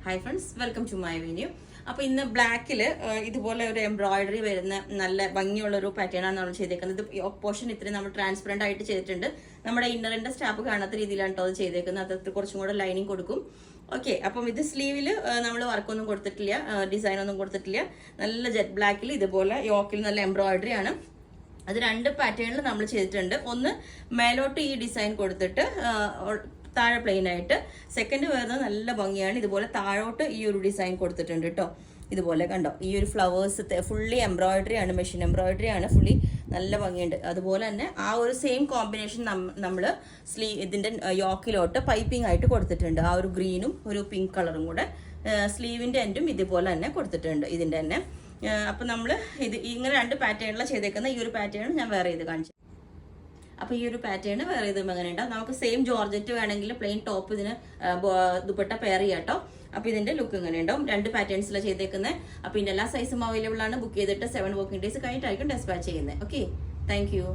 Hi friends, welcome to my video. അപ്പോൾ ഇന്ന് ബ്ലാക്കിൽ ഇതുപോലെ ഒരു എംബ്രോയിഡറി വരുന്ന നല്ല ഭംഗിയുള്ള ഒരു പാറ്റേൺ ആണ് നമ്മൾ ചെയ്തേക്കുന്നത്. ഇത് പോർഷൻ ഇത്രയും നമ്മൾ ട്രാൻസ്പെറന്റ് ആയിട്ട് ചെയ്തിട്ടുണ്ട്. നമ്മുടെ ഇന്നറിന്റെ സ്റ്റാപ്പ് കാണാത്ത രീതിയിലാണ് കേട്ടോ അത് ചെയ്തേക്കുന്നത്. അത് കുറച്ചും കൂടെ ലൈനിങ് കൊടുക്കും. ഓക്കെ, അപ്പം ഇത് സ്ലീവിൽ നമ്മൾ വർക്കൊന്നും കൊടുത്തിട്ടില്ല, ഡിസൈൻ ഒന്നും കൊടുത്തിട്ടില്ല. നല്ല ജെറ്റ് ബ്ലാക്കിൽ ഇതുപോലെ യോക്കിൽ നല്ല എംബ്രോയിഡറി ആണ്. അത് രണ്ട് പാറ്റേണിൽ നമ്മൾ ചെയ്തിട്ടുണ്ട്. ഒന്ന് മേലോട്ട് ഈ ഡിസൈൻ കൊടുത്തിട്ട് താഴെ പ്ലെയിൻ ആയിട്ട്, സെക്കൻഡ് വരുന്നത് നല്ല ഭംഗിയാണ്. ഇതുപോലെ താഴോട്ട് ഈ ഒരു ഡിസൈൻ കൊടുത്തിട്ടുണ്ട് കേട്ടോ. ഇതുപോലെ കണ്ടോ, ഈ ഒരു ഫ്ലവേഴ്സ് ഫുള്ളി എംബ്രോയിഡറി ആണ്, മെഷീൻ എംബ്രോയിഡറി ആണ്, ഫുള്ളി നല്ല ഭംഗിയുണ്ട്. അതുപോലെ തന്നെ ആ ഒരു സെയിം കോമ്പിനേഷൻ നമ്മൾ ഇതിന്റെ യോക്കിലോട്ട് പൈപ്പിംഗ് ആയിട്ട് കൊടുത്തിട്ടുണ്ട്. ആ ഒരു ഗ്രീനും ഒരു പിങ്ക് കളറും കൂടെ സ്ലീവിന്റെ എൻഡും ഇതുപോലെ തന്നെ കൊടുത്തിട്ടുണ്ട് ഇതിന്റെ തന്നെ. അപ്പൊ നമ്മൾ ഇങ്ങനെ രണ്ട് പാറ്റേണിലാണ് ചെയ്തേക്കുന്ന. ഈ ഒരു പാറ്റേൺ ഞാൻ വേറെ ഇത് കാണിച്ചു. അപ്പൊ ഈ ഒരു പാറ്റേൺ വേറെ ഇതും എങ്ങനെ ഉണ്ടാവും. നമുക്ക് സെയിം ജോർജറ്റ് വേണമെങ്കിൽ പ്ലെയിൻ ടോപ്പ് ഇതിന് ദുപ്പട്ട പെയർ ചെയ്യാം കേട്ടോ. അപ്പൊ ഇതിന്റെ ലുക്ക് ഇങ്ങനെ ഉണ്ടാവും. രണ്ട് പാറ്റേൺസിലാണ് ചെയ്തേക്കുന്നത്. അപ്പൊ ഇതിന്റെ എല്ലാ സൈസും അവൈലബിൾ ആണ്. ബുക്ക് ചെയ്തിട്ട് 7 വർക്കിംഗ് ഡേയ്സ് കഴിഞ്ഞിട്ടായിരിക്കും ഡെസ്പാച്ച് ചെയ്യുന്നത്. Okay, thank you.